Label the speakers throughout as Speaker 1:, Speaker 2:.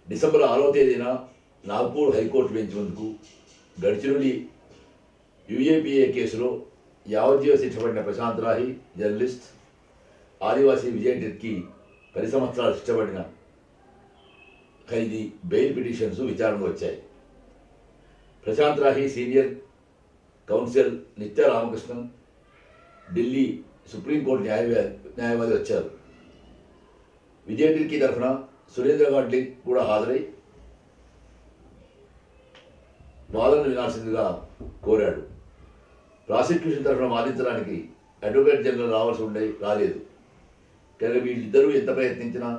Speaker 1: December 6వ తేదీన Nagpur high court bench ముందుకు గడ్చిరోలి యూఏపీఏ కేసులో యావజ్జీవ శిక్ష పడిన ప్రశాంత్ రాహి, జర్నలిస్ట్, ఆదివాసీ విజయ్ టిర్కీ 10 సంవత్సరాలు శిక్ష పడిన ఖైదీ బెయిల్ పిటిషన్స్ విచారణకు వచ్చాయి. ప్రశాంత్ రాహి సీనియర్ కౌన్సిల్ నిత్య రామకృష్ణన్, ఢిల్లీ సుప్రీంకోర్టు న్యాయవాది వచ్చారు. విజయ్ టిర్కీ తరఫున సురేంద్ర గాడ్లింగ్ కూడా హాజరై వాదనలు వినాల్సిందిగా కోరాడు. ప్రాసిక్యూషన్ తరఫున వాదించడానికి అడ్వకేట్ జనరల్ రాలేదు. కానీ వీళ్ళిద్దరూ ఎంత ప్రయత్నించినా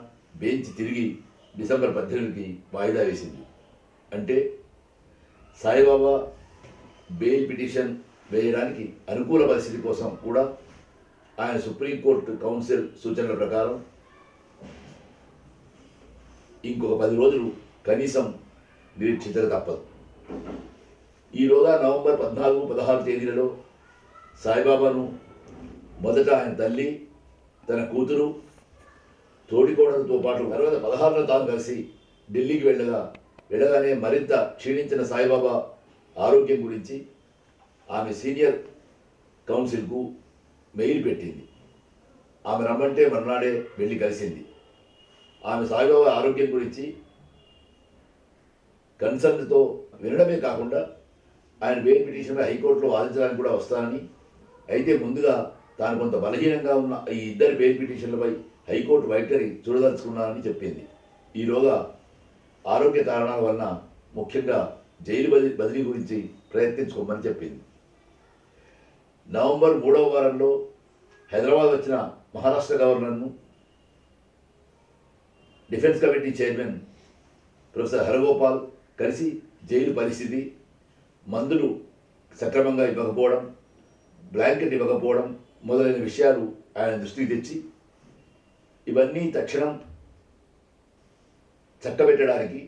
Speaker 1: బెంచ్ తిరిగి డిసెంబర్ 18కి వాయిదా వేసింది. అంటే సాయిబాబా బెయిల్ పిటిషన్ వేయడానికి అనుకూల పరిస్థితి కోసం కూడా ఆయన సుప్రీంకోర్టు కౌన్సిల్ సూచనల ప్రకారం ఇంకొక 10 రోజులు కనీసం నిరీక్షించక తప్పదు. ఈలోగా నవంబర్ 14, 16 తేదీలలో సాయిబాబాను మొదట ఆయన తల్లి, తన కూతురు, తోడికోడలతో పాటు తర్వాత 16న తాను కలిసి ఢిల్లీకి వెళ్ళగానే మరింత క్షీణించిన సాయిబాబా ఆరోగ్యం గురించి ఆమె సీనియర్ కౌన్సిల్కు మెయిల్ పెట్టింది. ఆమె రమ్మంటే మర్నాడే వెళ్ళి కలిసింది. ఆమె సాయిబాబా ఆరోగ్యం గురించి కన్సర్న్తో వినడమే కాకుండా ఆయన బెయిల్ పిటిషన్పై హైకోర్టులో వాదించడానికి కూడా వస్తానని, అయితే ముందుగా తాను కొంత బలహీనంగా ఉన్న ఈ ఇద్దరి బెయిల్ పిటిషన్లపై హైకోర్టు వైఖరి చూడదలుచుకున్నానని చెప్పింది. ఈలోగా ఆరోగ్య కారణాల వలన ముఖ్యంగా జైలు బదిలీ గురించి ప్రయత్నించుకోమని చెప్పింది. నవంబర్ 3వ వారంలో హైదరాబాద్ వచ్చిన మహారాష్ట్ర గవర్నర్ను defence committee chairman professor Haragopal కలిసి జైలు పరిస్థితి, మందులు సక్రమంగా ఇవ్వకపోవడం, బ్లాంకెట్ ఇవ్వకపోవడం మొదలైన విషయాలు ఆయన దృష్టికి తెచ్చి ఇవన్నీ తక్షణం చక్కబెట్టడానికి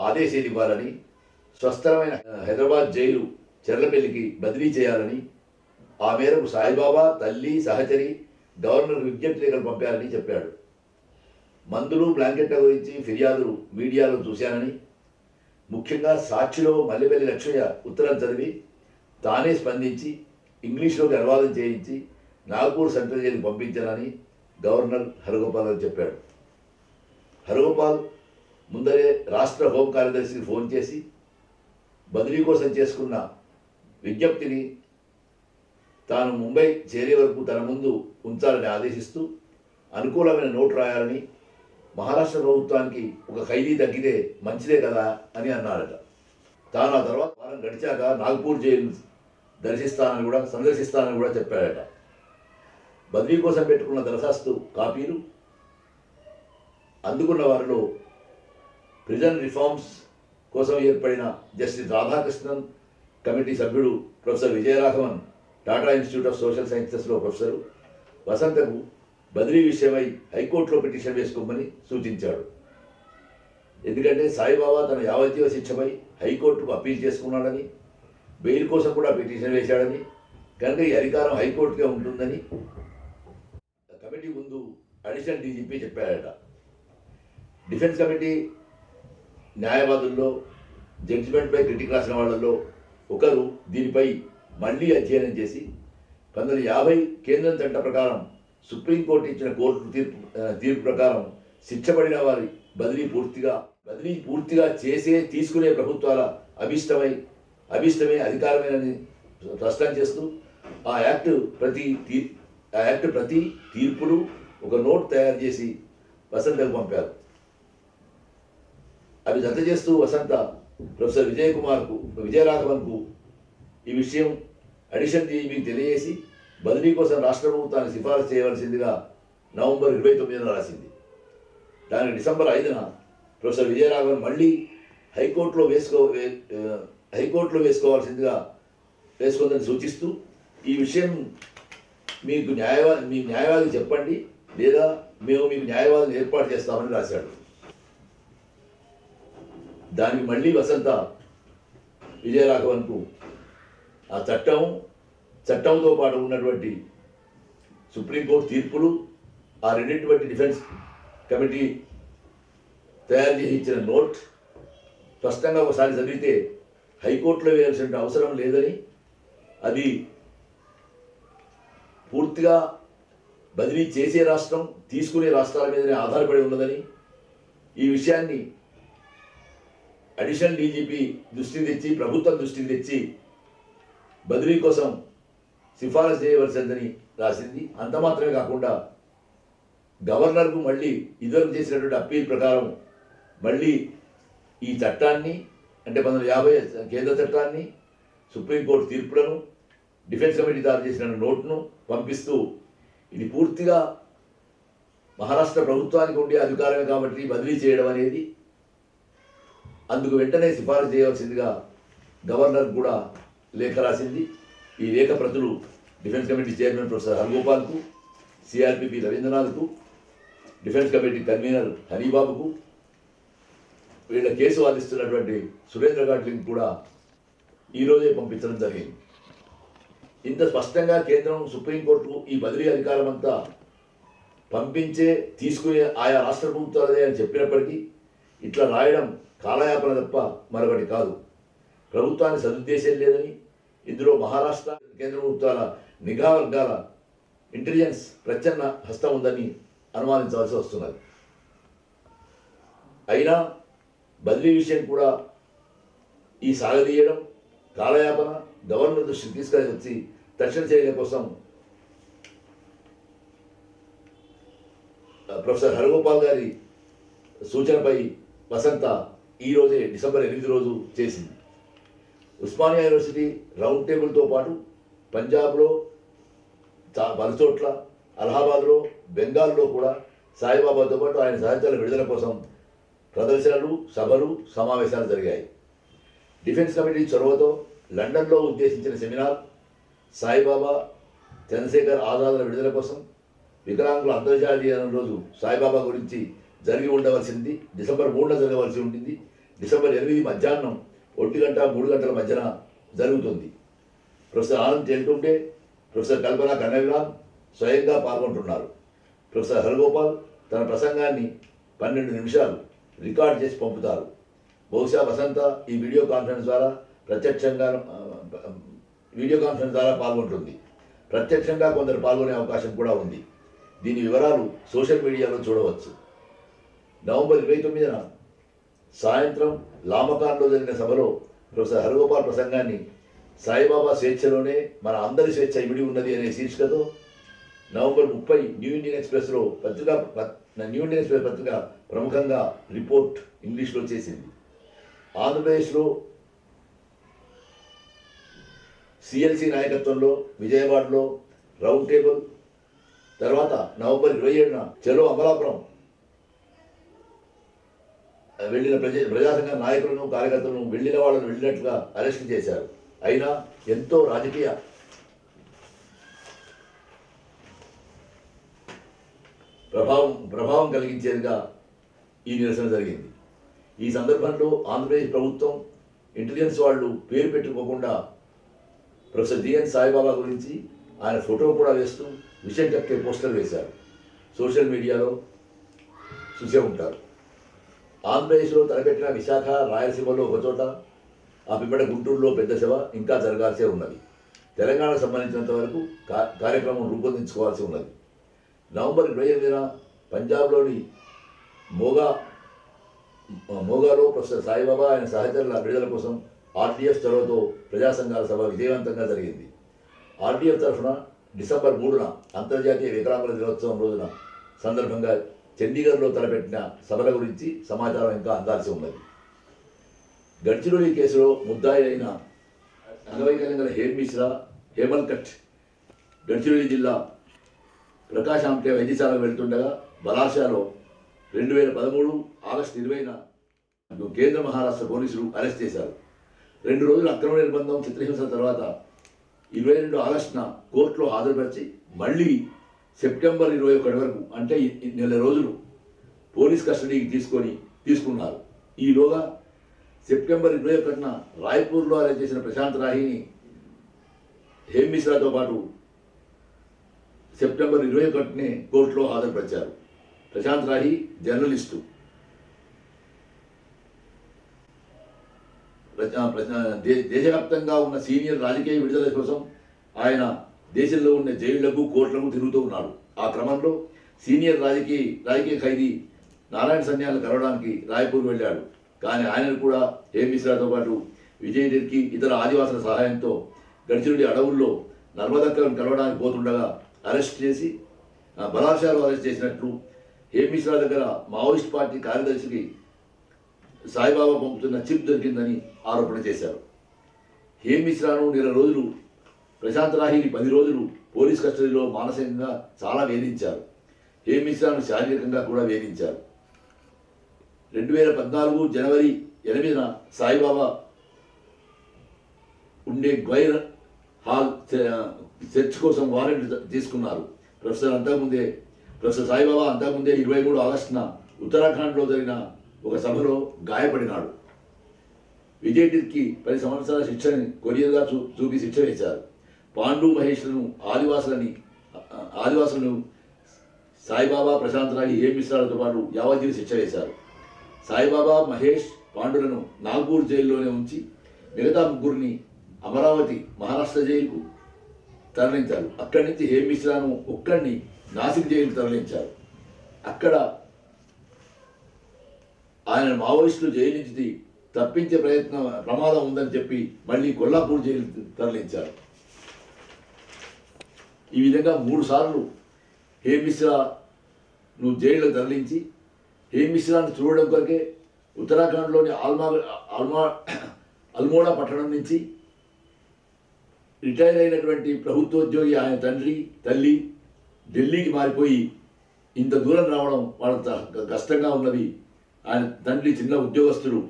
Speaker 1: ఆదేశాలు ఇవ్వాలని, స్వస్థరమైన హైదరాబాద్ జైలు చెర్లపల్లికి బదిలీ చేయాలని, ఆ మేరకు సాయిబాబా తల్లి, సహచరి గవర్నర్ విజ్ఞప్తి లేఖలు పంపారని చెప్పాడు. మందులు, బ్లాంకెట్ల గురించి ఫిర్యాదులు మీడియాలో చూశానని, ముఖ్యంగా సాక్షిలో మల్లెపల్లి లక్ష్మయ్య ఉత్తరం చదివి తానే స్పందించి ఇంగ్లీష్లోకి అనువాదం చేయించి నాగ్పూర్ సెంట్రల్ జైలుకి పంపించానని గవర్నర్ హరగోపాల్ గారు చెప్పాడు. హరగోపాల్ ముందరే రాష్ట్ర హోం కార్యదర్శికి ఫోన్ చేసి బదిలీ కోసం చేసుకున్న విజ్ఞప్తిని తాను ముంబై చేరే వరకు తన ముందు ఉంచాలని ఆదేశిస్తూ అనుకూలమైన నోటు రాయాలని, మహారాష్ట్ర ప్రభుత్వానికి ఒక ఖైదీ తగ్గితే మంచిదే కదా అని అన్నాడట. తాను ఆ తర్వాత వారం గడిచాక నాగ్పూర్ జైలు సందర్శిస్తానని కూడా చెప్పాడట. బదిలీ కోసం పెట్టుకున్న దరఖాస్తు కాపీలు అందుకున్న వారిలో ప్రిజన్ రిఫార్మ్స్ కోసం ఏర్పడిన జస్టిస్ రాధాకృష్ణన్ కమిటీ సభ్యుడు professor Vijayaraghavan, Tata institute of social సైన్సెస్లో ప్రొఫెసరు, వసంతకు బదిలీ విషయమై హైకోర్టులో పిటిషన్ వేసుకోమని సూచించాడు. ఎందుకంటే సాయిబాబా తన యావజ్జీవ శిక్షపై హైకోర్టుకు అప్పీల్ చేసుకున్నాడని, బెయిల్ కోసం కూడా పిటిషన్ వేశాడని, కనుక ఈ అధికారం హైకోర్టుకే ఉంటుందని కమిటీ ముందు అడిషనల్ డీజీపీ చెప్పాడట. డిఫెన్స్ కమిటీ న్యాయవాదుల్లో జడ్జిమెంట్పై క్రిటిక్ రాసిన వాళ్ళల్లో ఒకరు దీనిపై మళ్లీ అధ్యయనం చేసి 1950 కేంద్రం చట్ట ప్రకారం సుప్రీంకోర్టు ఇచ్చిన కోర్టు తీర్పు ప్రకారం శిక్ష పడిన వారి బదిలీ పూర్తిగా తీసుకునే ప్రభుత్వాల అభిష్టమే అధికారమేనని స్పష్టం చేస్తూ ఆ యాక్ట్ ప్రతి తీర్పును ఒక నోట్ తయారు చేసి వసంతకు పంపారు. అవి జత చేస్తూ వసంత ప్రొఫెసర్ విజయరాఘవన్కు ఈ విషయం అడిషనల్ డీజీపీకి తెలియజేసి బదిలీ కోసం రాష్ట్ర ప్రభుత్వాన్ని సిఫారసు చేయవలసిందిగా నవంబర్ 29న రాసింది. దానికి డిసెంబర్ 5న ప్రొఫెసర్ విజయరాఘవన్ మళ్ళీ హైకోర్టులో వేసుకోవాల్సిందని సూచిస్తూ ఈ విషయం మీ న్యాయవాదికి చెప్పండి, లేదా మేము మీకు న్యాయవాదిని ఏర్పాటు చేస్తామని రాశాడు. దానికి మళ్ళీ వసంత విజయరాఘవన్కు ఆ చట్టంతో పాటు ఉన్నటువంటి సుప్రీంకోర్టు తీర్పులు, ఆ రెండింటి బట్టి డిఫెన్స్ కమిటీ తయారు చేసి ఇచ్చిన నోట్, స్పష్టంగా ఒకసారి చదివితే హైకోర్టులో వేయాల్సిన అవసరం లేదని, అది పూర్తిగా బదిలీ చేసే రాష్ట్రం తీసుకునే రాష్ట్రాల మీదనే ఆధారపడి ఉన్నదని, ఈ విషయాన్ని అడిషనల్ డీజీపీ దృష్టికి తెచ్చి, ప్రభుత్వం దృష్టికి తెచ్చి బదిలీ కోసం సిఫారసు చేయవలసిందని రాసింది. అంత మాత్రమే కాకుండా గవర్నర్కు మళ్ళీ ఇదివరకు చేసినటువంటి అప్పీల్ ప్రకారం మళ్ళీ ఈ చట్టాన్ని, అంటే 1950 కేంద్ర చట్టాన్ని, సుప్రీంకోర్టు తీర్పులను, డిఫెన్స్ కమిటీ తయారు చేసిన నోట్ను పంపిస్తూ ఇది పూర్తిగా మహారాష్ట్ర ప్రభుత్వానికి ఉండే అధికారమే కాబట్టి బదిలీ చేయడం అనేది, అందుకు వెంటనే సిఫారసు చేయవలసిందిగా గవర్నర్ కూడా లేఖ రాసింది. ఈ లేఖ ప్రతులు డిఫెన్స్ కమిటీ చైర్మన్ ప్రొఫెసర్ హరగోపాల్కు, సిఆర్పిపి రవీంద్రనాథ్కు, డిఫెన్స్ కమిటీ కన్వీనర్ హరిబాబుకు, వీళ్ళ కేసు వాదిస్తున్నటువంటి సురేంద్ర ఘాట్లింగ్ కూడా ఈరోజే పంపించడం జరిగింది. ఇంత స్పష్టంగా కేంద్రం సుప్రీంకోర్టుకు ఈ బదిలీ అధికారం అంతా పంపించే తీసుకునే ఆయా రాష్ట్ర ప్రభుత్వాలదే అని చెప్పినప్పటికీ ఇట్లా రాయడం కాలయాపన తప్ప మరొకటి కాదు. ప్రభుత్వాన్ని సదుద్దేశం లేదని, ఇందులో మహారాష్ట్ర కేంద్ర ప్రభుత్వాల నిఘా వర్గాల ఇంటెలిజెన్స్ ప్రచ్ఛన్న హస్తం ఉందని అనుమానించవలసి వస్తున్నది. అయినా బదిలీ విషయం కూడా ఈ సాగదీయడం, కాలయాపన గవర్నర్ దృష్టికి తీసుకొని వచ్చి తక్షణ చర్యల కోసం ప్రొఫెసర్ హరగోపాల్ గారి సూచనపై వసంత ఈరోజే డిసెంబర్ 8 రోజు చేసింది. ఉస్మానియా యూనివర్సిటీ రౌండ్ టేబుల్తో పాటు పంజాబ్లో పలుచోట్ల, అలహాబాద్లో, బెంగాల్లో కూడా సాయిబాబాతో పాటు ఆయన సాహిత్యాల విడుదల కోసం ప్రదర్శనలు, సభలు, సమావేశాలు జరిగాయి. డిఫెన్స్ కమిటీ చొరవతో లండన్లో ఉద్దేశించిన సెమినార్ సాయిబాబా, చంద్రశేఖర్ ఆజాద్ల విడుదల కోసం, వికలాంగుల అంతర్జాతీయ రోజు సాయిబాబా గురించి జరిగి ఉండవలసింది డిసెంబర్ 3న జరగవలసి ఉండింది. డిసెంబర్ 8 మధ్యాహ్నం 1 గంట 3 గంటల మధ్యన జరుగుతుంది. ప్రొఫెసర్ ఆనంద్ తేల్టుండే, ప్రొఫెసర్ కల్పన కన్నవిలాల్ స్వయంగా పాల్గొంటున్నారు. ప్రొఫెసర్ హరగోపాల్ తన ప్రసంగాన్ని 12 నిమిషాలు రికార్డ్ చేసి పంపుతారు. బహుశా వసంత ఈ వీడియో కాన్ఫరెన్స్ ద్వారా పాల్గొంటుంది. ప్రత్యక్షంగా కొందరు పాల్గొనే అవకాశం కూడా ఉంది. దీని వివరాలు సోషల్ మీడియాలో చూడవచ్చు. నవంబర్ 29న సాయంత్రం లామకాన్లో జరిగిన సభలో ప్రొఫెసర్ హరగోపాల్ ప్రసంగాన్ని సాయిబాబా స్వేచ్ఛలోనే మన అందరి స్వేచ్ఛ ఇమిడి ఉన్నది అనే శీర్షికతో నవంబర్ 30 న్యూ ఇండియన్ ఎక్స్ప్రెస్ పత్రిక ప్రముఖంగా రిపోర్ట్ ఇంగ్లీష్లో చేసింది. ఆంధ్రప్రదేశ్లో సిఎల్సి నాయకత్వంలో విజయవాడలో రౌండ్ టేబుల్, తర్వాత నవంబర్ 27న చలో అమలాపురం వెళ్ళిన ప్రజాసంఘ నాయకులను, కార్యకర్తలను వెళ్ళిన వాళ్ళను వెళ్ళినట్లుగా అరెస్ట్ చేశారు. అయినా ఎంతో రాజకీయ ప్రభావం కలిగించేదిగా ఈ నిరసన జరిగింది. ఈ సందర్భంలో ఆంధ్రప్రదేశ్ ప్రభుత్వం ఇంటెలిజెన్స్ వాళ్ళు పేరు పెట్టుకోకుండా ప్రొఫెసర్ జిఎన్ సాయిబాబా గురించి ఆయన ఫోటో కూడా వేస్తూ విషయం కక్కే పోస్టర్ వేశారు. సోషల్ మీడియాలో చూసే ఉంటారు. ఆంధ్రప్రదేశ్లో తలపెట్టిన విశాఖ, రాయలసీమలో ఒకచోట, ఆ పిమ్మట గుంటూరులో పెద్ద సభ ఇంకా జరగాల్సే ఉన్నది. తెలంగాణకు సంబంధించినంత వరకు కార్యక్రమం రూపొందించుకోవాల్సి ఉన్నది. నవంబర్ 28న పంజాబ్లోని మోగాలో ప్రొఫెసర్ సాయిబాబా ఆయన సాహిత్యాల విడుదల కోసం ఆర్డీఎఫ్ చొరవతో ప్రజా సంఘాల సభ విజయవంతంగా జరిగింది. ఆర్డీఎఫ్ తరఫున డిసెంబర్ 3న అంతర్జాతీయ వికలాంగుల దినోత్సవం రోజున సందర్భంగా చండీగఢ్లో తలపెట్టిన సభల గురించి సమాచారం ఇంకా అందాల్సి ఉన్నది. గడ్చిరోలి కేసులో ముద్దాయి అయిన అంగవైకల్యం గల హేమల్కట్ గడ్చిరోలి జిల్లా ప్రకాశ్ ఆమ్టే వైద్యశాలకు వెళ్తుండగా బలార్షాలో 2013 ఆగస్టు 20న కేంద్ర మహారాష్ట్ర పోలీసులు అరెస్ట్ చేశారు. 2 రోజుల అక్రమ నిర్బంధం, చిత్రహింస తర్వాత 22 ఆగస్టున కోర్టులో హాజరుపరిచి మళ్ళీ సెప్టెంబర్ 21 వరకు, అంటే 1 నెల రోజులు పోలీస్ కస్టడీకి తీసుకున్నారు. ఈలోగా సెప్టెంబర్ 21న రాయ్పూర్లో అరెస్ట్ చేసిన ప్రశాంత్ రాహిని, హేమ్ మిశ్రాతో పాటు సెప్టెంబర్ 21నే కోర్టులో హాజరుపరిచారు. ప్రశాంత్ రాహి జర్నలిస్టు. దేశవ్యాప్తంగా ఉన్న సీనియర్ రాజకీయ విడుదల కోసం ఆయన దేశంలో ఉన్న జైళ్లకు కోర్టులకు తిరుగుతూ ఉన్నాడు. ఆ క్రమంలో సీనియర్ రాజకీయ ఖైదీ నారాయణ సన్యాలను కలవడానికి రాయ్పూర్ వెళ్ళాడు. కానీ ఆయనను కూడా హేమ్ మిశ్రాతో పాటు విజయ్ రెడ్డికి ఇతర ఆదివాసుల సహాయంతో గడిచినుడి అడవుల్లో నర్మదక్కలను కలవడానికి పోతుండగా అరెస్ట్ చేసి బలాత్కారం అరెస్ట్ చేసినట్లు హేమ్ మిశ్రా దగ్గర మావోయిస్ట్ పార్టీ కార్యదర్శికి సాయిబాబా పంపుతున్న చిప్ దొరికిందని ఆరోపణ చేశారు. హేమ్ మిశ్రాను నెల రోజులు, ప్రశాంత్ రాహిని 10 రోజులు పోలీస్ కస్టడీలో మానసికంగా చాలా వేధించారు. హేమ్ మిశ్రాను శారీరకంగా కూడా వేధించారు. 2014 జనవరి 8న సాయిబాబా ఉండే గ్వైర్ హాల్ చర్చ్ కోసం వారెంట్ తీసుకున్నారు. ప్రొఫెసర్ సాయిబాబా అంతకుముందే 23 ఆగస్టున ఉత్తరాఖండ్లో జరిగిన ఒక సభలో గాయపడినాడు. విజయ్ టిర్కి 10 సంవత్సరాల శిక్షని కొరియర్గా చూపి శిక్ష వేశారు. పాండు మహేష్లను ఆదివాసులను సాయిబాబా, ప్రశాంత్ రాయి, హేమ్ మిశ్రాలతో పాటు యావజ్జీవి శిక్ష వేశారు. సాయిబాబా, మహేష్, పాండులను నాగ్పూర్ జైల్లోనే ఉంచి మిగతా ముగ్గురిని అమరావతి మహారాష్ట్ర జైలుకు తరలించారు. అక్కడి నుంచి హేమ్ మిశ్రాను ఒక్కడిని నాసిక్ జైలుకు తరలించారు. అక్కడ ఆయన మావోయిస్టులు జైలు నుంచి తప్పించే ప్రమాదం ఉందని చెప్పి మళ్ళీ కొల్లాపూర్ జైలు తరలించారు. ఈ విధంగా 3 సార్లు హేమ్ మిశ్రాను జైల్లో తరలించి హేమ్ మిశ్రాను చూడడం కొరకే ఉత్తరాఖండ్లోని అల్మోడా పట్టణం నుంచి రిటైర్ అయినటువంటి ప్రభుత్వోద్యోగి ఆయన తల్లి ఢిల్లీకి మారిపోయి ఇంత దూరం రావడం వాళ్ళకి కష్టంగా ఉన్నది. ఆయన తండ్రి చిన్న ఉద్యోగస్తుడు.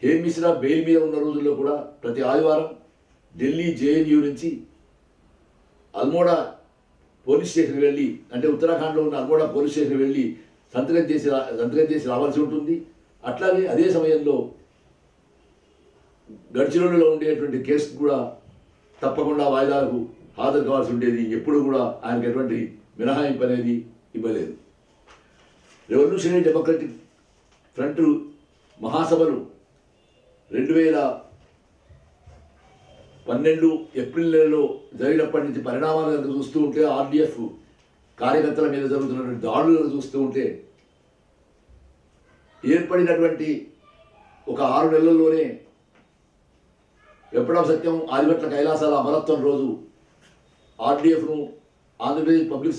Speaker 1: హేమ్ మిశ్రా బెయిల్ మీద ఉన్న రోజుల్లో కూడా ప్రతి ఆదివారం ఢిల్లీ జేఎన్యూ నుంచి అల్మోడా పోలీస్ స్టేషన్కి వెళ్ళి, అంటే ఉత్తరాఖండ్లో ఉన్న అల్మోడా పోలీస్ స్టేషన్కి వెళ్ళి సంతకం చేసి రావాల్సి ఉంటుంది. అట్లాగే అదే సమయంలో గడ్చిరోలులో ఉండేటువంటి కేసు కూడా తప్పకుండా వాయిదాలకు హాజరు కావాల్సి ఉండేది. ఎప్పుడు కూడా ఆయనకు ఎటువంటి మినహాయింపు అనేది ఇవ్వలేదు. రెవల్యూషనరీ డెమోక్రటిక్ ఫ్రంట్ మహాసభలు 2012 ఏప్రిల్ నెలలో జరిగినప్పటి నుంచి పరిణామాలు కనుక చూస్తూ ఉంటే, ఆర్డీఎఫ్ కార్యకర్తల మీద జరుగుతున్నటువంటి దాడులను చూస్తూ ఉంటే, ఏర్పడినటువంటి ఒక 6 నెలల్లోనే ఎప్పుడో సత్యం ఆదిభట్ల కైలాసాల అమరత్వం రోజు ఆర్డీఎఫ్ను ఆంధ్రప్రదేశ్ పబ్లిక్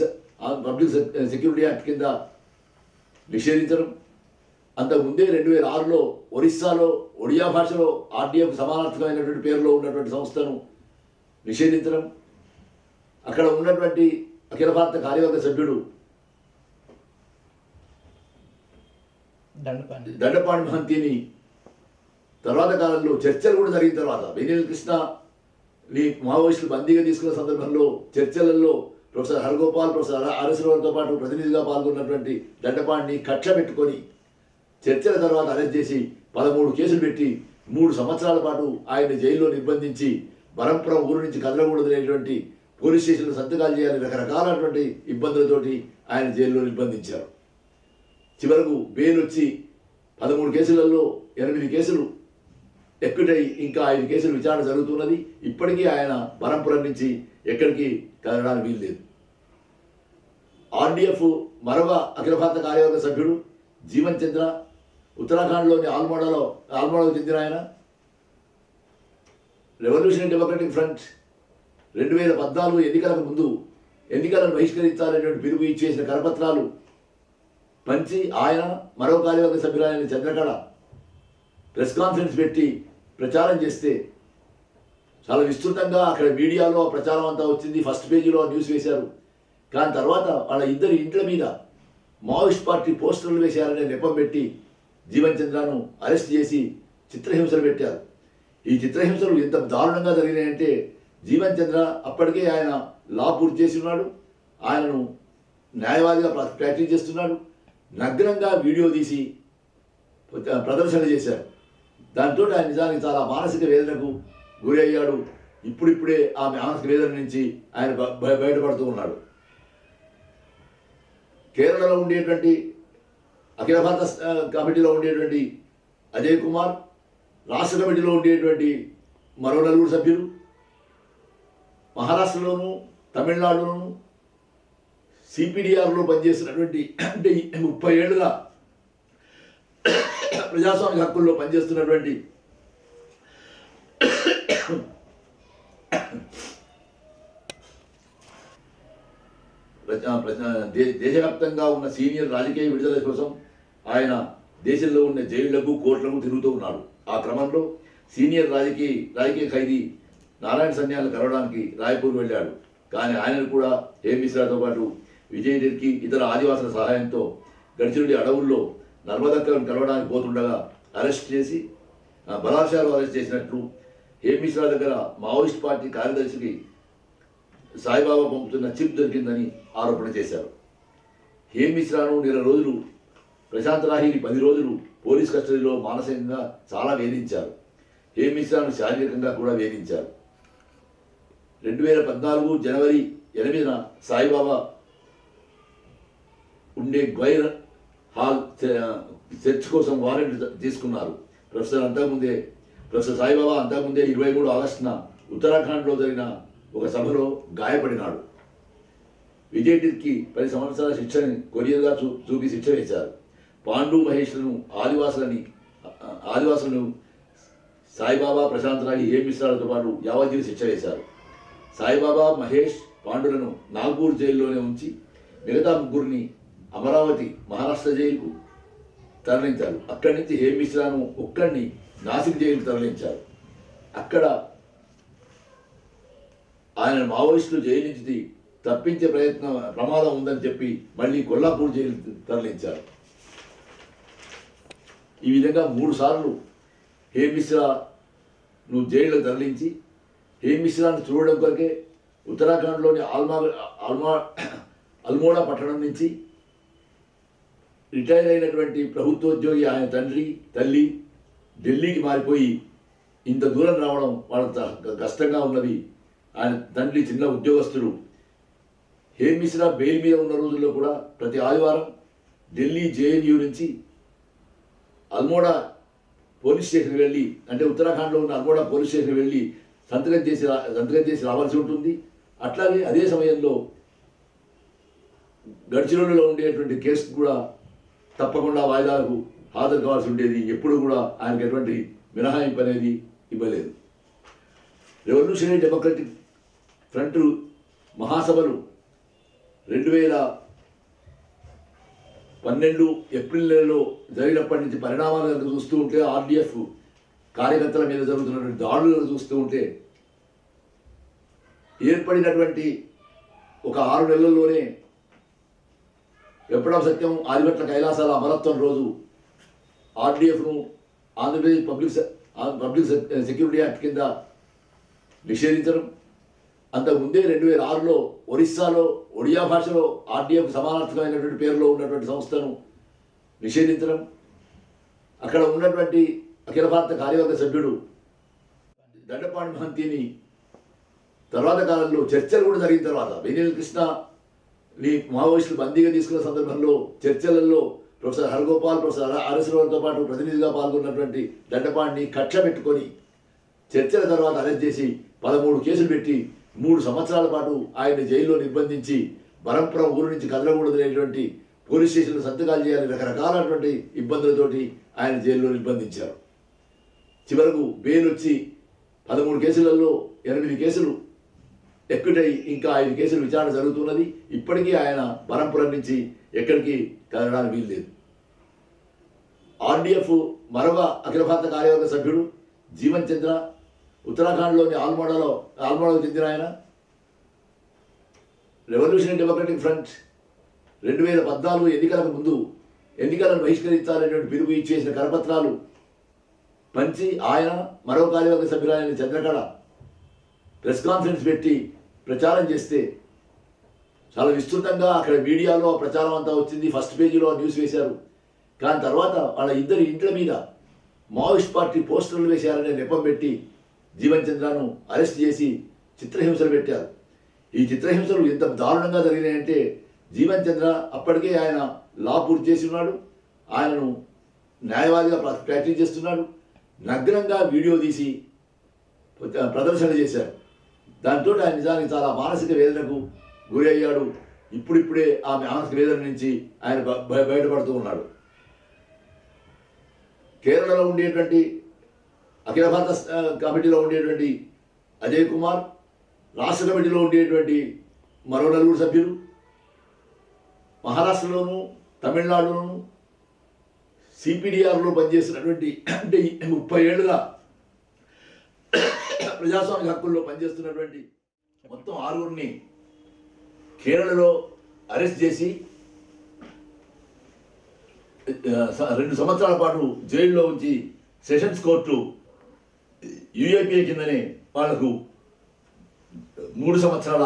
Speaker 1: సెక్యూరిటీ యాక్ట్ కింద నిషేధించడం, అంతకుముందే 2006లో ఒరిస్సాలో ఒడియా భాషలో ఆర్డీఎఫ్ సమానార్థకమైనటువంటి పేరులో ఉన్నటువంటి సంస్థను నిషేధించడం, అక్కడ ఉన్నటువంటి అఖిల భారత కార్యవర్గ సభ్యుడు దండపాణి మహంతిని తర్వాత కాలంలో చర్చలు కూడా జరిగిన తర్వాత వేణుల కృష్ణని మావోయిస్టులు బందీగా తీసుకున్న సందర్భంలో చర్చలలో ప్రొఫెసర్ హరగోపాల్, ప్రొఫెసర్ ఆర్ఎస్రావుతో పాటు ప్రతినిధిగా పాల్గొన్నటువంటి దండపాణిని కక్ష పెట్టుకొని చర్చల తర్వాత అరెస్ట్ చేసి 13 కేసులు పెట్టి 3 సంవత్సరాల పాటు ఆయన జైల్లో నిర్బంధించి బరంపురం ఊరు నుంచి కదలకూడదనేటువంటి పోలీస్ స్టేషన్లో సంతకాలు చేయాలని రకరకాలైనటువంటి ఇబ్బందులతోటి ఆయన జైల్లో నిర్బంధించారు. చివరకు బెయిల్ వచ్చి 13 కేసులలో 8 కేసులు ఎక్కుటై ఇంకా 5 కేసులు విచారణ జరుగుతున్నది. ఇప్పటికీ ఆయన బరంపురం నుంచి ఎక్కడికి కదలడానికి వీల్లేదు. ఆర్డీఎఫ్ మరొక అఖిల భారత కార్యవర్గ సభ్యుడు జీవన్ చంద్ర, ఉత్తరాఖండ్లోని ఆల్మోడాకు చెందిన ఆయన. రెవల్యూషనరీ డెమోక్రటిక్ ఫ్రంట్ 2014 ఎన్నికలకు ముందు ఎన్నికలను బహిష్కరించాలనేటువంటి పిలుపు ఇచ్చేసిన కరపత్రాలు పంచి ఆయన మరో కార్యవర్గ సభ్యురాలైన చంద్రకళ ప్రెస్ కాన్ఫరెన్స్ పెట్టి ప్రచారం చేస్తే చాలా విస్తృతంగా అక్కడ మీడియాలో ప్రచారం అంతా వచ్చింది. ఫస్ట్ పేజీలో న్యూస్ వేశారు. కానీ తర్వాత వాళ్ళ ఇద్దరి ఇంట్ల మీద మావోయిస్ట్ పార్టీ పోస్టర్లు వేశారనే నెపం పెట్టి జీవన్ చంద్రను అరెస్ట్ చేసి చిత్రహింసలు పెట్టారు. ఈ చిత్రహింసలు ఎంత దారుణంగా జరిగినాయంటే, జీవన్ చంద్ర అప్పటికే ఆయన లా పూర్తి చేసి ఉన్నాడు. ఆయనను న్యాయవాదిగా ప్రాక్టీస్ చేస్తున్నాడు. నగ్నంగా వీడియో తీసి ప్రదర్శన చేశారు. దాంతో ఆయన నిజానికి చాలా మానసిక వేదనకు గురి అయ్యాడు. ఇప్పుడిప్పుడే ఆ మానసిక వేదన నుంచి ఆయన బయటపడుతూ ఉన్నాడు. కేరళలో ఉండేటువంటి అఖిల భారత కమిటీలో ఉండేటువంటి అజయ్ కుమార్, రాష్ట్ర కమిటీలో ఉండేటువంటి మరో 4 సభ్యులు, మహారాష్ట్రలోను తమిళనాడులోను సిపిడిఆర్లో పనిచేస్తున్నటువంటి, అంటే 30 ఏళ్ళుగా ప్రజాస్వామిక హక్కుల్లో పనిచేస్తున్నటువంటి దేశవ్యాప్తంగా ఉన్న సీనియర్ రాజకీయ విడుదల కోసం ఆయన దేశంలో ఉన్న జైళ్లకు కోర్టులకు తిరుగుతూ ఉన్నాడు. ఆ క్రమంలో సీనియర్ రాజకీయ ఖైదీ నారాయణ సన్యాలను కలవడానికి రాయ్పూర్ వెళ్ళాడు. కానీ ఆయనను కూడా హేమ్ మిశ్రాతో పాటు విజయ్ రెడ్డికి ఇతర ఆదివాసుల సహాయంతో గడిచినుడి అడవుల్లో నర్మదక్కలను కలవడానికి పోతుండగా అరెస్ట్ చేసి బలాత్కారం అరెస్ట్ చేసినట్లు హేమ్ మిశ్రా దగ్గర మావోయిస్ట్ పార్టీ కార్యదర్శికి సాయిబాబా పంపుతున్న చిప్ దొరికిందని ఆరోపణ చేశారు. హేమ్ మిశ్రాను నెల రోజులు, ప్రశాంత్ రాహిని 10 రోజులు పోలీస్ కస్టడీలో మానసికంగా చాలా వేధించారు. హేమ్ మిశ్రాను శారీరకంగా కూడా వేధించారు. 2014 జనవరి 8న సాయిబాబా ఉండే గ్వైర్ హాల్ చర్చ్ కోసం వారెంట్ తీసుకున్నారు. ప్రొఫెసర్ సాయిబాబా అంతకుముందే 23 ఆగస్టున ఉత్తరాఖండ్లో జరిగిన ఒక సభలో గాయపడినాడు. విజయ్ టిర్కి 10 సంవత్సరాల శిక్షని కొరియర్గా చూపి శిక్ష వేశారు. పాండు మహేష్లను ఆదివాసులను సాయిబాబా, ప్రశాంత్ రాయి, హేమ్ మిశ్రాలతో పాటు యావజ్జీవి శిక్ష వేశారు. సాయిబాబా, మహేష్, పాండులను నాగ్పూర్ జైల్లోనే ఉంచి మిగతా 3 అమరావతి మహారాష్ట్ర జైలుకు తరలించారు. అక్కడి నుంచి హేమ్ మిశ్రాను ఒక్కడిని నాసిక్ జైలుకు తరలించారు. అక్కడ ఆయన మావోయిస్టులు జైలు నుంచి తప్పించే ప్రమాదం ఉందని చెప్పి మళ్ళీ కొల్లాపూర్ జైలు తరలించారు. ఈ విధంగా 3 సార్లు హేమ్ మిశ్రాను జైలుకు తరలించి హేమ్ మిశ్రాను చూడడం కొరకే ఉత్తరాఖండ్లోని అల్మోడా పట్టణం నుంచి రిటైర్ అయినటువంటి ప్రభుత్వోద్యోగి ఆయన తండ్రి, తల్లి ఢిల్లీకి మారిపోయి ఇంత దూరం రావడం వాళ్ళ కష్టంగా ఉన్నది. ఆయన తండ్రి చిన్న ఉద్యోగస్తుడు. హేమ్ మిశ్రా బెయిల్ మీద ఉన్న రోజుల్లో కూడా ప్రతి ఆదివారం ఢిల్లీ జేఎన్యూ నుంచి అల్మోడా పోలీస్ స్టేషన్కి వెళ్ళి, అంటే ఉత్తరాఖండ్లో ఉన్న అల్మోడా పోలీస్ స్టేషన్కి వెళ్ళి సంతకం చేసి రావాల్సి ఉంటుంది. అట్లాగే అదే సమయంలో గడ్చిరోలులో ఉండేటువంటి కేసు కూడా తప్పకుండా వాయిదాలకు హాజరు కావాల్సి ఉండేది. ఎప్పుడు కూడా ఆయనకు ఎటువంటి మినహాయింపు అనేది ఇవ్వలేదు. రెవల్యూషనరీ డెమోక్రటిక్ ఫ్రంట్ మహాసభలు 2012 ఏప్రిల్ నెలలో జరిగినప్పటి నుంచి పరిణామాలను చూస్తూ ఉంటే, ఆర్డీఎఫ్ కార్యకర్తల మీద జరుగుతున్నటువంటి దాడులను చూస్తూ ఉంటే, ఏర్పడినటువంటి ఒక 6 నెలల్లోనే ఎప్పుడో సత్యం ఆదిపట్ల కైలాసాల అమరత్వం రోజు ఆర్డీఎఫ్ను ఆంధ్రప్రదేశ్ పబ్లిక్ సెక్యూరిటీ యాక్ట్ కింద నిషేధించడం, అంతకుముందే 2006లో ఒరిస్సాలో ఒడియా భాషలో ఆర్డీఎఫ్ సమానార్థకమైనటువంటి పేరులో ఉన్నటువంటి సంస్థను నిషేధించడం, అక్కడ ఉన్నటువంటి అఖిల భారత కార్యవర్గ సభ్యుడు దండపాణి మహంతిని తర్వాత కాలంలో చర్చలు కూడా జరిగిన తర్వాత వేణుల కృష్ణని మావోయిస్టులు బందీగా తీసుకున్న సందర్భంలో చర్చలలో ప్రొఫెసర్ హరగోపాల్, ప్రొఫెసర్ ఆర్ఎస్రావుతో పాటు ప్రతినిధిగా పాల్గొన్నటువంటి దండపాణిని కక్ష పెట్టుకొని చర్చల తర్వాత అరెస్ట్ చేసి 13 కేసులు పెట్టి 3 సంవత్సరాల పాటు ఆయన జైల్లో నిర్బంధించి బరంపురం ఊరు నుంచి కదలకూడదనేటువంటి పోలీస్ స్టేషన్లో సంతకాలు చేయాలి, రకరకాలైనటువంటి ఇబ్బందులతోటి ఆయన జైల్లో నిర్బంధించారు. చివరకు బెయిల్ వచ్చి 13 కేసులలో 8 కేసులు ఎక్కుటై ఇంకా 5 కేసులు విచారణ జరుగుతున్నది. ఇప్పటికీ ఆయన బరంపురం నుంచి ఎక్కడికి కదలడానికి వీల్లేదు. ఆర్డీఎఫ్ మరొక అఖిల భారత కార్యవర్గ సభ్యుడు జీవన్ చంద్ర, ఉత్తరాఖండ్లోని ఆల్మోడాకు చెందిన ఆయన. రెవల్యూషనరీ డెమోక్రటిక్ ఫ్రంట్ 2014 ఎన్నికలకు ముందు ఎన్నికలను బహిష్కరించాలనేటువంటి పిలుపు ఇచ్చేసిన కరపత్రాలు పంచి ఆయన మరో కార్యవర్గ సభ్యులైన చంద్రకళ ప్రెస్ కాన్ఫరెన్స్ పెట్టి ప్రచారం చేస్తే చాలా విస్తృతంగా అక్కడ మీడియాలో ప్రచారం అంతా వచ్చింది. ఫస్ట్ పేజీలో న్యూస్ వేశారు. కానీ తర్వాత వాళ్ళ ఇద్దరి ఇంట్ల మీద మావోయిస్ట్ పార్టీ పోస్టర్లు వేశారనే నెపం పెట్టి జీవన్ చంద్రను అరెస్ట్ చేసి చిత్రహింసలు పెట్టారు. ఈ చిత్రహింసలు ఎంత దారుణంగా జరిగినాయంటే, జీవన్ చంద్ర అప్పటికే ఆయన లా పూర్తి చేసి ఉన్నాడు, ఆయనను న్యాయవాదిగా ప్రాక్టీస్ చేస్తున్నాడు. నగ్నంగా వీడియో తీసి ప్రదర్శన చేశారు. దాంతో ఆయన నిజానికి చాలా మానసిక వేదనకు గురి అయ్యాడు. ఇప్పుడిప్పుడే ఆ మానసిక వేదన నుంచి ఆయన బయటపడుతూ ఉన్నాడు. కేరళలో ఉండేటువంటి అఖిల భారత కమిటీలో ఉండేటువంటి అజయ్ కుమార్, రాష్ట్ర కమిటీలో ఉండేటువంటి మరో 4 సభ్యులు, మహారాష్ట్రలోను తమిళనాడులోను సిపిడిఆర్లో పనిచేస్తున్నటువంటి, అంటే 30 ఏళ్ళుగా ప్రజాస్వామిక హక్కుల్లో పనిచేస్తున్నటువంటి మొత్తం 6గురిని కేరళలో అరెస్ట్ చేసి 2 సంవత్సరాల పాటు జైల్లో ఉంచి సెషన్స్ కోర్టు యూఏపీఏ కిందనే వాళ్లకు 3 సంవత్సరాల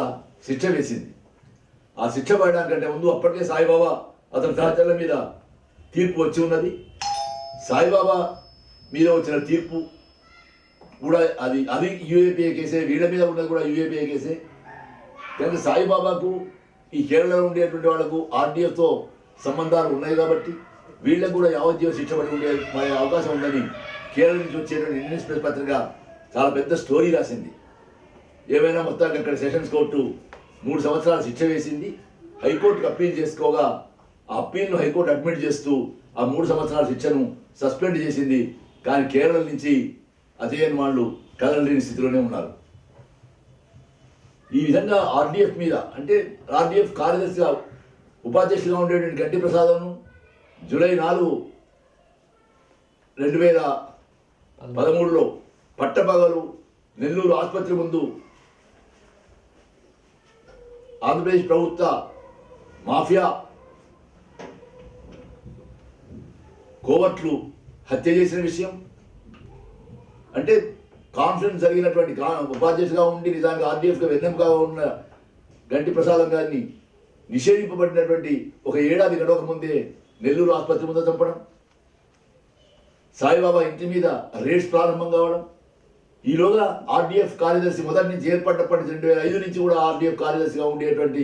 Speaker 1: శిక్ష వేసింది. ఆ శిక్ష పడడానికంటే ముందు అప్పటికే సాయిబాబా అతని సహచరుల మీద తీర్పు వచ్చి ఉన్నది. సాయిబాబా మీద వచ్చిన తీర్పు కూడా అది యూఏపీఏ కేసే, వీళ్ళ మీద ఉన్నది కూడా యూఏపీఏ కేసే. కానీ సాయిబాబాకు ఈ కేరళలో ఉండేటువంటి వాళ్లకు ఆర్డీఎఫ్తో సంబంధాలు ఉన్నాయి కాబట్టి వీళ్ళకు కూడా యావజ్జీవ శిక్ష పడి ఉండే అవకాశం ఉందని కేరళ నుంచి వచ్చేటువంటి ఇండియన్ ఎక్స్‌ప్రెస్ పత్రిక చాలా పెద్ద స్టోరీ రాసింది. ఏమైనా మొత్తానికి అక్కడ సెషన్స్ కోర్టు 3 సంవత్సరాల శిక్ష వేసింది. హైకోర్టుకు అప్పీల్ చేసుకోగా ఆ అప్పీల్ను హైకోర్టు అడ్మిట్ చేస్తూ ఆ 3 సంవత్సరాల శిక్షను సస్పెండ్ చేసింది. కానీ కేరళ నుంచి అజయన్ వాళ్ళు కదలలేని స్థితిలోనే ఉన్నారు. ఈ విధంగా ఆర్డీఎఫ్ మీద, అంటే ఆర్డీఎఫ్ కార్యదర్శిగా ఉపాధ్యక్షులుగా ఉండేటువంటి గంటి ప్రసాద్ను జూలై 4, 2013లో పట్టపగలు నెల్లూరు ఆసుపత్రి ముందు ఆంధ్రప్రదేశ్ ప్రభుత్వ మాఫియా కోవట్లు హత్య చేసిన విషయం, అంటే కాన్ఫరెన్స్ జరిగినటువంటి ఉపాధ్యక్షుగా ఉండి నిజానికి ఆర్డీఎఫ్గా వెన్నెంగా ఉన్న గంటి ప్రసాదం గారిని నిషేధింపబడినటువంటి 1 ఏడాది గడవక ముందే నెల్లూరు ఆసుపత్రి ముందు చంపడం, సాయిబాబా ఇంటి మీద రేడ్స్ ప్రారంభం కావడం, ఈలోగా ఆర్డీఎఫ్ కార్యదర్శి మొదటి నుంచి ఏర్పడినప్పటి 2005 నుంచి కూడా ఆర్డీఎఫ్ కార్యదర్శిగా ఉండేటువంటి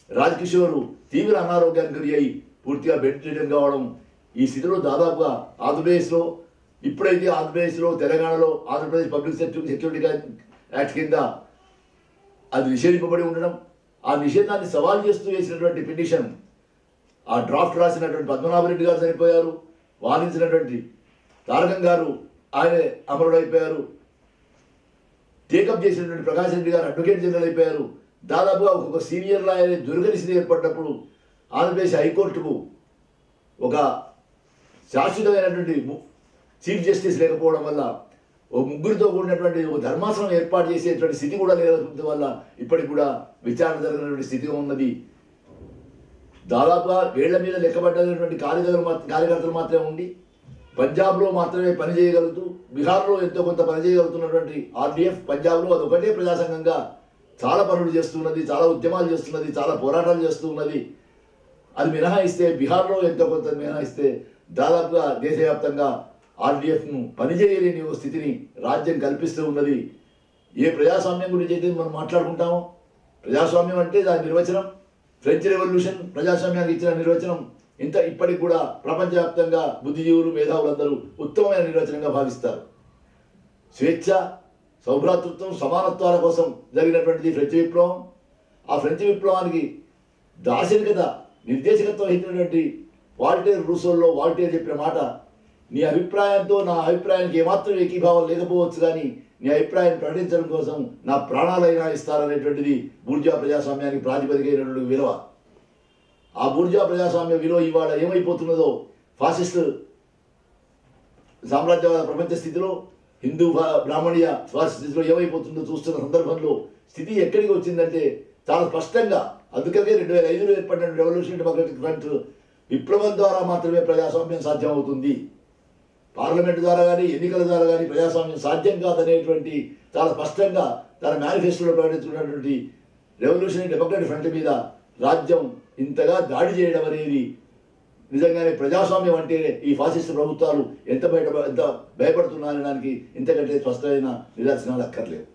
Speaker 1: రాజ్కిషోర్ తీవ్ర అనారోగ్యానికి గురి అయి పూర్తిగా బెడ్ రిడన్ కావడం. ఈ స్థితిలో దాదాపుగా ఆంధ్రప్రదేశ్లో, ఇప్పుడైతే ఆంధ్రప్రదేశ్లో, తెలంగాణలో ఆంధ్రప్రదేశ్ పబ్లిక్ సెక్యూరిటీ యాక్ట్ కింద అది నిషేధింపబడి ఉండడం, ఆ నిషేధాన్ని సవాల్ చేస్తూ వేసినటువంటి పిటిషన్, ఆ డ్రాఫ్ట్ రాసినటువంటి పద్మనాభరెడ్డి గారు చనిపోయారు, వాదించినటువంటి తారకం గారు ఆయనే అమరుడైపోయారు, టేకప్ చేసినటువంటి ప్రకాష్ రెడ్డి గారు అడ్వకేట్ జనరల్ అయిపోయారు. దాదాపుగా ఒక్కొక్క సీనియర్ లాయర్ దొరకని స్థితి ఏర్పడినప్పుడు ఆంధ్రప్రదేశ్ హైకోర్టుకు ఒక శాశ్వతమైనటువంటి చీఫ్ జస్టిస్ లేకపోవడం వల్ల, ఓ ముగ్గురితో కూడినటువంటి ఒక ధర్మాసనం ఏర్పాటు చేసేటువంటి స్థితి కూడా లేకపోవడం వల్ల ఇప్పటికి కూడా విచారణ జరిగినటువంటి స్థితి ఉన్నది. దాదాపుగా వేళ్ల మీద లెక్కబడ్డటువంటి కార్యకర్తలు మాత్రమే ఉండి పంజాబ్లో మాత్రమే పనిచేయగలుగుతూ, బీహార్లో ఎంతో కొంత పనిచేయగలుగుతున్నటువంటి ఆర్డీఎఫ్ పంజాబ్లో అదొకటే ప్రజాసంఘంగా చాలా పనులు చేస్తున్నది, చాలా ఉద్యమాలు చేస్తున్నది, చాలా పోరాటాలు చేస్తున్నది. అది మినహాయిస్తే, బీహార్లో ఎంతో కొంత మినహాయిస్తే దాదాపుగా దేశవ్యాప్తంగా ఆర్డీఎఫ్ను పనిచేయలేని ఒక స్థితిని రాజ్యం కల్పిస్తూ ఉన్నది. ఏ ప్రజాస్వామ్యం గురించి అయితే మనం మాట్లాడుకుంటామో, ప్రజాస్వామ్యం అంటే దాని నిర్వచనం ఫ్రెంచ్ రెవల్యూషన్ ప్రజాస్వామ్యానికి ఇచ్చిన నిర్వచనం ఇప్పటికి కూడా ప్రపంచవ్యాప్తంగా బుద్ధిజీవులు, మేధావులందరూ ఉత్తమమైన నిర్వచనంగా భావిస్తారు. స్వేచ్ఛ, సౌభ్రాతృత్వం, సమానత్వాల కోసం జరిగినటువంటిది ఫ్రెంచ్ విప్లవం. ఆ ఫ్రెంచ్ విప్లవానికి దార్శనికత, నిర్దేశకత్వం వహించినటువంటి వాల్టేర్ రూసోల్లో వాల్టేర్ చెప్పిన మాట, నీ అభిప్రాయంతో నా అభిప్రాయానికి ఏమాత్రం ఏకీభావం లేకపోవచ్చు, కానీ నీ అభిప్రాయాన్ని ప్రకటించడం కోసం నా ప్రాణాలైనా ఇస్తారనేటువంటిది బూర్జువా ప్రజాస్వామ్యానికి ప్రాతిపదికైనటువంటి విలువ. ఆ బూర్జువా ప్రజాస్వామ్య విలువ ఇవాళ ఏమైపోతున్నదో, ఫాసిస్ట్ సామ్రాజ్యవాద ప్రపంచ స్థితిలో, హిందూ బ్రాహ్మణీయ స్వార్థ స్థితిలో ఏమైపోతుందో చూస్తున్న సందర్భంలో స్థితి ఎక్కడికి వచ్చిందంటే చాలా స్పష్టంగా, అందుకనే 2005లో ఏర్పడిన రెవల్యూషన్ డెమోక్రటిక్ ఫ్రంట్ విప్లవం ద్వారా మాత్రమే ప్రజాస్వామ్యం సాధ్యం అవుతుంది. పార్లమెంటు ద్వారా కానీ, ఎన్నికల ద్వారా కానీ ప్రజాస్వామ్యం సాధ్యం కాదనేటువంటి చాలా స్పష్టంగా తన మేనిఫెస్టోలో ప్రకటించుకున్నటువంటి రెవల్యూషనరీ డెమోక్రటిక్ ఫ్రంట్ మీద రాజ్యం ఇంతగా దాడి చేయడం అనేది నిజంగానే ప్రజాస్వామ్యం అంటే ఈ ఫాసిస్ట్ ప్రభుత్వాలు ఎంత భయపడుతున్నారనడానికి ఇంతకంటే స్పష్టమైన నిదర్శనాలు అక్కర్లేవు.